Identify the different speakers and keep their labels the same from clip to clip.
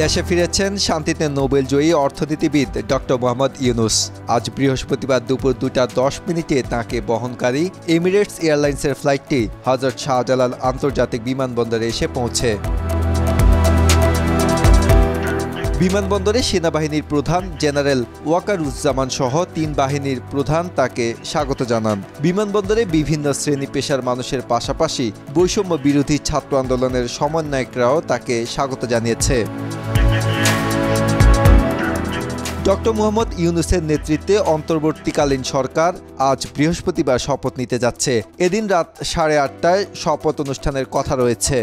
Speaker 1: দেশে ফিরেছেন শান্তিতে নোবেলজয়ী অর্থনীতিবিদ ডক্টর মোহাম্মদ ইউনুস। আজ বৃহস্পতিবার দুপুর 2:10 তাঁকে বহনকারী এমিরেটস এয়ারলাইন্সের ফ্লাইটটি হযরত শাহজালাল আন্তর্জাতিক বিমানবন্দরে এসে পৌঁছে। বিমানবন্দরে সেনাবাহিনীর প্রধান জেনারেল ওয়াকারুজ্জামান সহ 3 বাহিনীর প্রধান তাকে স্বাগত জানান। বিমানবন্দরে বিভিন্ন শ্রেণী পেশার মানুষের পাশাপাশি বৈষম্য বিরোধী ছাত্র আন্দোলনের সমন্বয়করাও তাকে স্বাগত জানিয়েছে। ডক্টর মোহাম্মদ ইউনুসের নেতৃত্বে অন্তর্বর্তীকালীন সরকার আজ বৃহস্পতিবার শপথ নিতে যাচ্ছে। এদিন রাত 8:30টায় শপথ অনুষ্ঠানের কথা রয়েছে।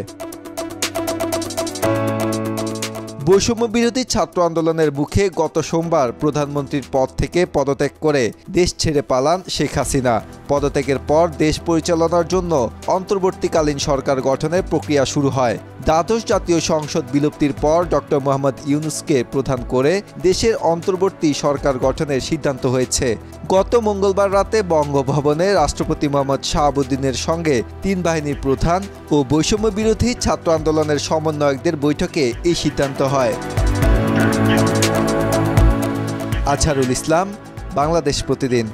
Speaker 1: বৈষম্য বিরোধী ছাত্র আন্দোলনের মুখে গত সোমবার প্রধানমন্ত্রীর পদ থেকে পদত্যাগ করে দেশ ছেড়ে পালান শেখ হাসিনা। পদত্যাগের পর দেশ পরিচালনার জন্য অন্তর্বর্তীকালীন সরকার গঠনের প্রক্রিয়া শুরু হয়। দ্বাদশ জাতীয় সংসদ বিলুপ্তির পর ডক্টর মোহাম্মদ ইউনুসকে প্রধান করে দেশের অন্তর্বর্তী সরকার গঠনের সিদ্ধান্ত হয়েছে। গত মঙ্গলবার রাতে বঙ্গভবনে রাষ্ট্রপতি মোহাম্মদ শাহাবুদ্দিনের সঙ্গে 3 বাহিনীর প্রধান ও বৈষম্য বিরোধী ছাত্র আন্দোলনের সমন্বয়কদের বৈঠকে এই সিদ্ধান্ত হয়। আজহারুল ইসলাম, বাংলাদেশ প্রতিদিন।